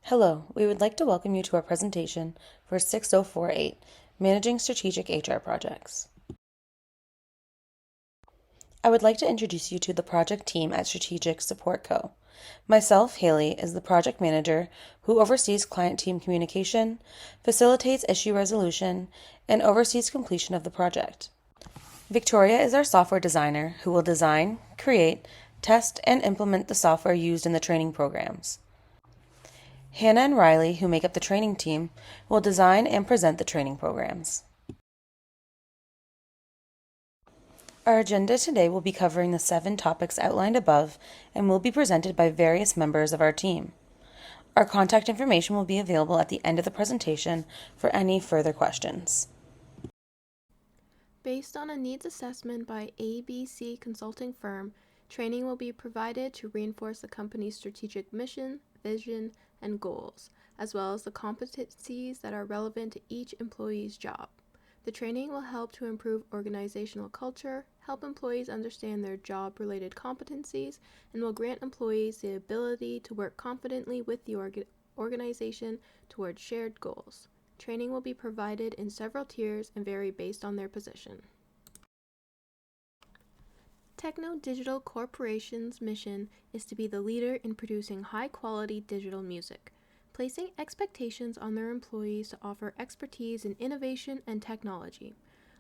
Hello, we would like to welcome you to our presentation for 6048, Managing Strategic HR Projects. I would like to introduce you to the project team at Strategic Support Co. Myself, Haley, is the project manager who oversees client team communication, facilitates issue resolution, and oversees completion of the project. Victoria is our software designer who will design, create, test, and implement the software used in the training programs. Hannah and Riley, who make up the training team, will design and present the training programs. Our agenda today will be covering the 7 topics outlined above and will be presented by various members of our team. Our contact information will be available at the end of the presentation for any further questions. Based on a needs assessment by ABC Consulting Firm, training will be provided to reinforce the company's strategic mission, vision, and goals, as well as the competencies that are relevant to each employee's job. The training will help to improve organizational culture, help employees understand their job-related competencies, and will grant employees the ability to work confidently with the organization towards shared goals. Training will be provided in several tiers and vary based on their position. Techno Digital Corporation's mission is to be the leader in producing high-quality digital music, placing expectations on their employees to offer expertise in innovation and technology.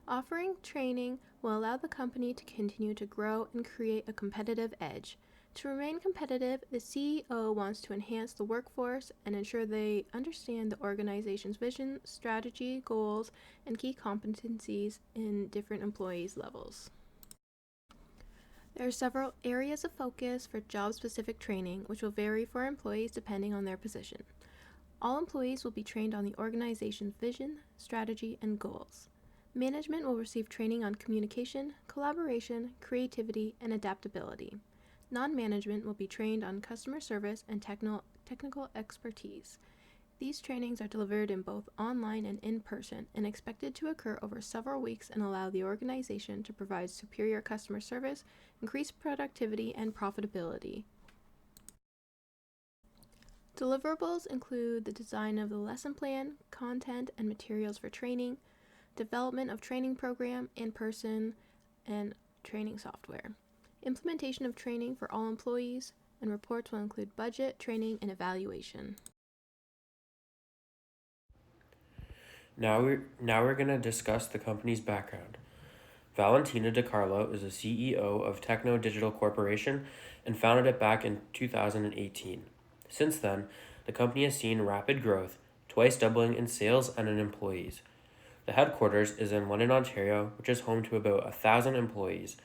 Offering training will allow the company to continue to grow and create a competitive edge. To remain competitive, the CEO wants to enhance the workforce and ensure they understand the organization's vision, strategy, goals, and key competencies in different employees' levels. There are several areas of focus for job-specific training, which will vary for employees depending on their position. All employees will be trained on the organization's vision, strategy, and goals. Management will receive training on communication, collaboration, creativity, and adaptability. Non-management will be trained on customer service and technical expertise. These trainings are delivered in both online and in person and expected to occur over several weeks and allow the organization to provide superior customer service, increase productivity, and profitability. Deliverables include the design of the lesson plan, content and materials for training, development of training program, in-person, and training software. Implementation of training for all employees, and reports will include budget, training, and evaluation. Now we're going to discuss the company's background. Valentina DiCarlo is the CEO of Techno Digital Corporation and founded it back in 2018. Since then, the company has seen rapid growth, twice doubling in sales and in employees. The headquarters is in London, Ontario, which is home to about 1,000 employees.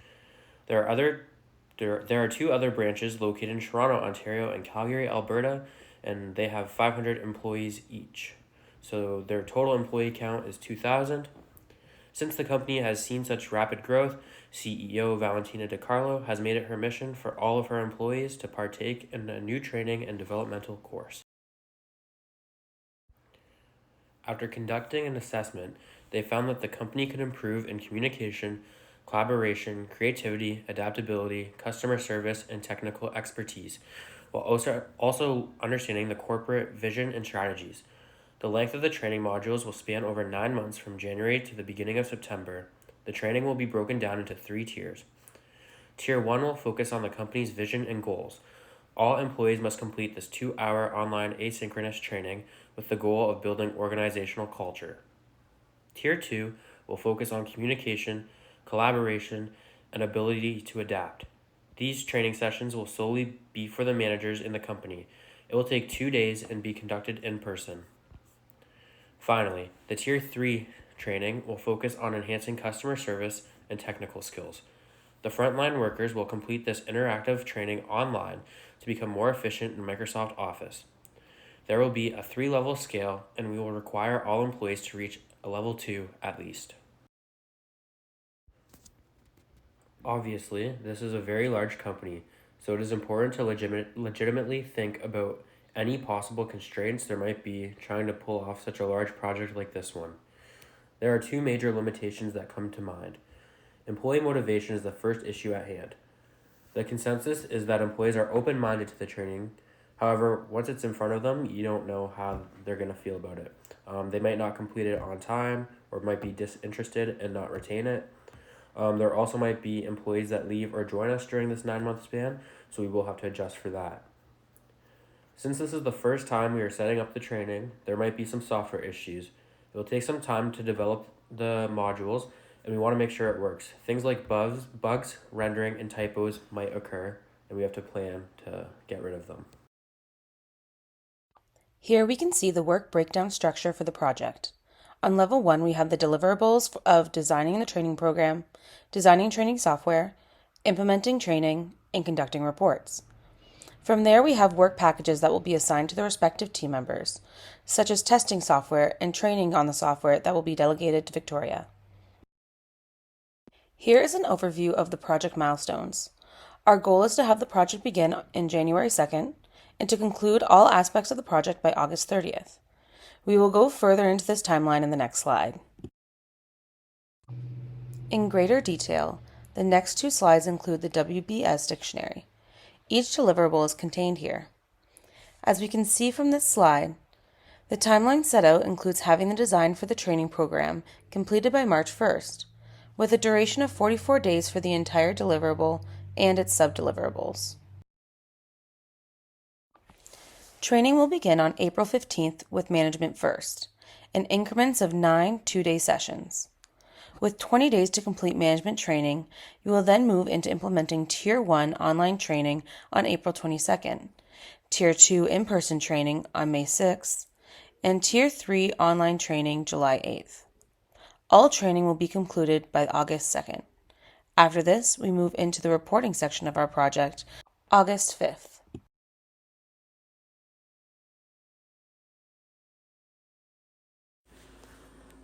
There are 2 other branches located in Toronto, Ontario, and Calgary, Alberta, and they have 500 employees each. So their total employee count is 2,000. Since the company has seen such rapid growth, CEO Valentina DiCarlo has made it her mission for all of her employees to partake in a new training and developmental course. After conducting an assessment, they found that the company could improve in communication, collaboration, creativity, adaptability, customer service, and technical expertise, while also understanding the corporate vision and strategies. The length of the training modules will span over 9 months from January to the beginning of September. The training will be broken down into 3 tiers. Tier 1 will focus on the company's vision and goals. All employees must complete this 2-hour online asynchronous training with the goal of building organizational culture. Tier 2 will focus on communication, collaboration, and ability to adapt. These training sessions will solely be for the managers in the company. It will take 2 days and be conducted in person. Finally, the Tier 3 training will focus on enhancing customer service and technical skills. The frontline workers will complete this interactive training online to become more efficient in Microsoft Office. There will be a 3-level scale, and we will require all employees to reach a level 2 at least. Obviously, this is a very large company, so it is important to legitimately think about any possible constraints there might be trying to pull off such a large project like this one. There are 2 major limitations that come to mind. Employee motivation is the first issue at hand. The consensus is that employees are open-minded to the training, However, once it's in front of them, you don't know how they're going to feel about it. They might not complete it on time or might be disinterested and not retain it. There also might be employees that leave or join us during this 9 month span, so we will have to adjust for that. Since this is the first time we are setting up the training, there might be some software issues. It will take some time to develop the modules, and we want to make sure it works. Things like bugs, rendering, and typos might occur, and we have to plan to get rid of them. Here we can see the work breakdown structure for the project. On level 1, we have the deliverables of designing the training program, designing training software, implementing training, and conducting reports. From there, we have work packages that will be assigned to the respective team members, such as testing software and training on the software that will be delegated to Victoria. Here is an overview of the project milestones. Our goal is to have the project begin in January 2nd and to conclude all aspects of the project by August 30th. We will go further into this timeline in the next slide. In greater detail, the next 2 slides include the WBS dictionary. Each deliverable is contained here. As we can see from this slide, the timeline set out includes having the design for the training program completed by March 1st, with a duration of 44 days for the entire deliverable and its sub-deliverables. Training will begin on April 15th with management first, in increments of 9 2-day sessions. With 20 days to complete management training, you will then move into implementing Tier 1 online training on April 22nd, Tier 2 in-person training on May 6th, and Tier 3 online training July 8th. All training will be concluded by August 2nd. After this, we move into the reporting section of our project, August 5th.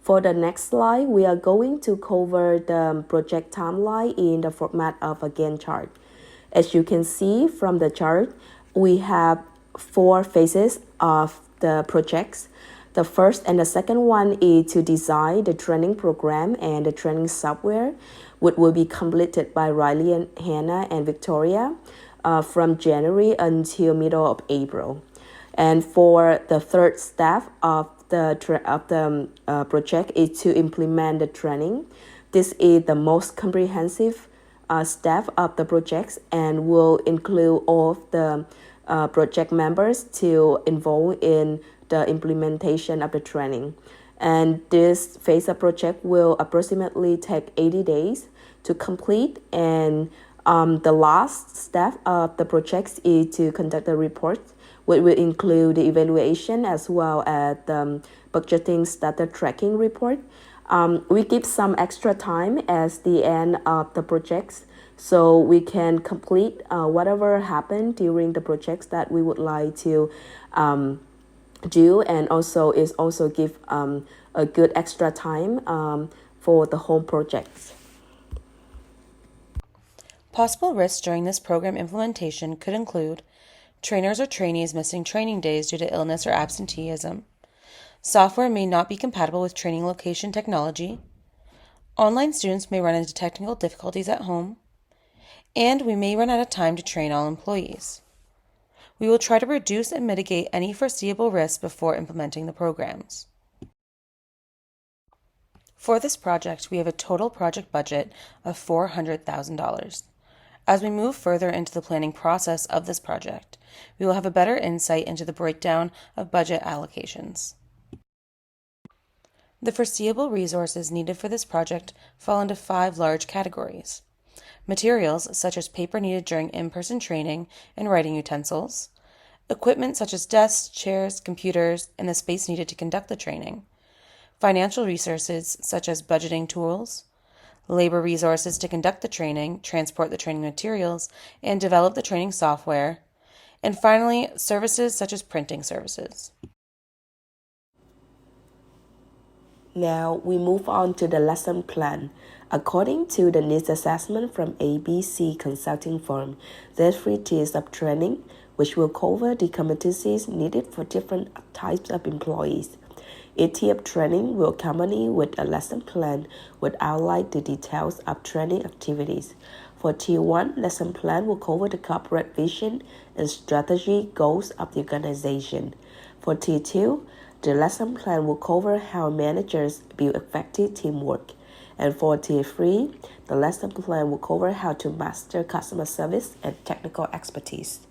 For the next slide, we are going to cover the project timeline in the format of a Gantt chart. As you can see from the chart, we have 4 phases of the projects. The first and the second one is to design the training program and the training software, which will be completed by Riley and Hannah and Victoria from January until middle of April. And for the third step of the project is to implement the training. This is the most comprehensive step of the projects and will include all of the project members to involve in the implementation of the training. And this phase of project will approximately take 80 days to complete. And the last step of the project is to conduct a report, which will include the evaluation as well as the budgeting status tracking report. We give some extra time as the end of the projects so we can complete whatever happened during the projects that we would like to do, and also give a good extra time for the whole projects. Possible risks during this program implementation could include trainers or trainees missing training days due to illness or absenteeism. Software may not be compatible with training location technology. Online students may run into technical difficulties at home. And we may run out of time to train all employees. We will try to reduce and mitigate any foreseeable risks before implementing the programs. For this project, we have a total project budget of $400,000. As we move further into the planning process of this project, we will have a better insight into the breakdown of budget allocations. The foreseeable resources needed for this project fall into 5 large categories. Materials such as paper needed during in-person training and writing utensils, equipment such as desks, chairs, computers, and the space needed to conduct the training, financial resources such as budgeting tools, labor resources to conduct the training, transport the training materials, and develop the training software, and finally, services such as printing services. Now we move on to the lesson plan. According to the needs assessment from ABC consulting firm, there's 3 tiers of training, which will cover the competencies needed for different types of employees. Each tier of training will accompany with a lesson plan which outline the details of training activities. For T1, lesson plan will cover the corporate vision and strategy goals of the organization. For T2, the lesson plan will cover how managers build effective teamwork. And for T3, the lesson plan will cover how to master customer service and technical expertise.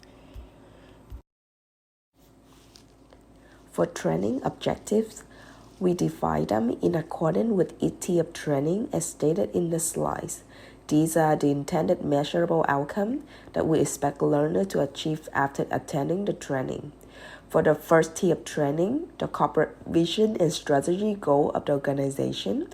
For training objectives, we define them in accordance with each tier of training as stated in the slides. These are the intended measurable outcomes that we expect learners to achieve after attending the training. For the first tier of training, the corporate vision and strategy goal of the organization,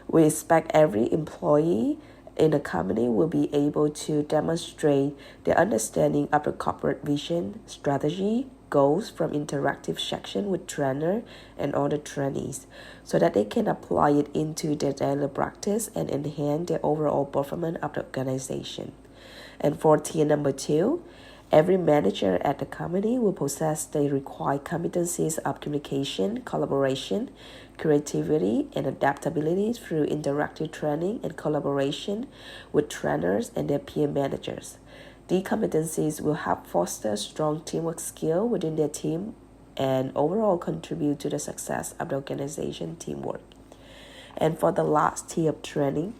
we expect every employee in the company will be able to demonstrate their understanding of the corporate vision, strategy, goals from interactive section with trainer and other trainees so that they can apply it into their daily practice and enhance their overall performance of the organization. And for tier number 2, every manager at the company will possess the required competencies of communication, collaboration, creativity, and adaptability through interactive training and collaboration with trainers and their peer managers. These competencies will help foster strong teamwork skill within their team and overall contribute to the success of the organization teamwork. And for the last tier of training,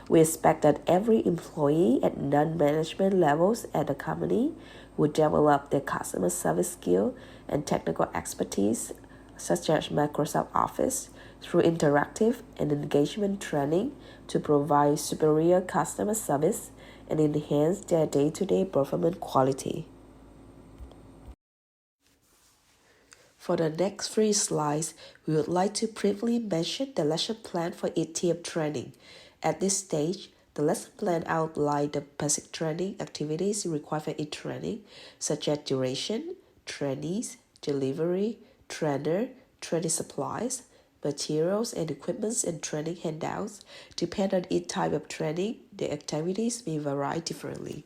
we expect that every employee at non-management levels at the company will develop their customer service skill and technical expertise, such as Microsoft Office, through interactive and engagement training to provide superior customer service and enhance their day-to-day performance quality. For the next 3 slides, we would like to briefly mention the lesson plan for each tier of training. At this stage, the lesson plan outlines the basic training activities required for each training, such as duration, trainees, delivery, trainer, training supplies, materials and equipment, and training handouts. Depending on each type of training, the activities may vary differently.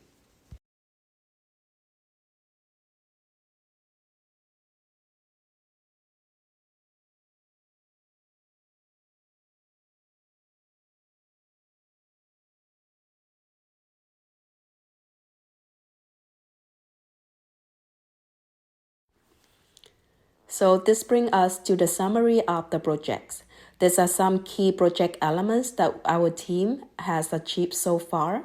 So this brings us to the summary of the projects. These are some key project elements that our team has achieved so far.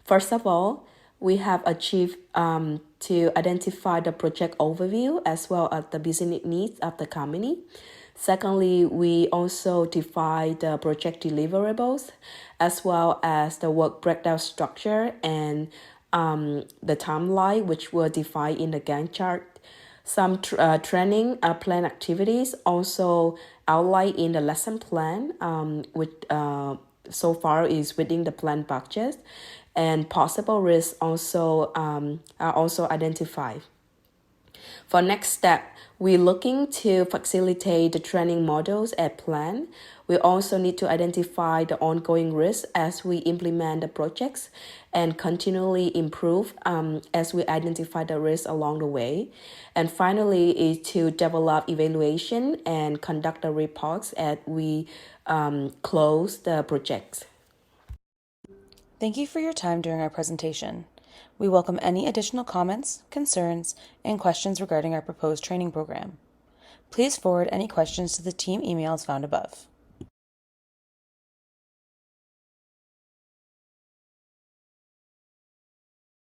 First of all, we have achieved to identify the project overview as well as the business needs of the company. Secondly, we also define the project deliverables as well as the work breakdown structure and the timeline, which were defined in the Gantt chart. Some training plan activities also outlined in the lesson plan, which so far is within the planned budget, and possible risks also are also identified. For next step, we're looking to facilitate the training models as planned. We also need to identify the ongoing risks as we implement the projects and continually improve as we identify the risks along the way. And finally is to develop evaluation and conduct the reports as we close the projects. Thank you for your time during our presentation. We welcome any additional comments, concerns, and questions regarding our proposed training program. Please forward any questions to the team emails found above.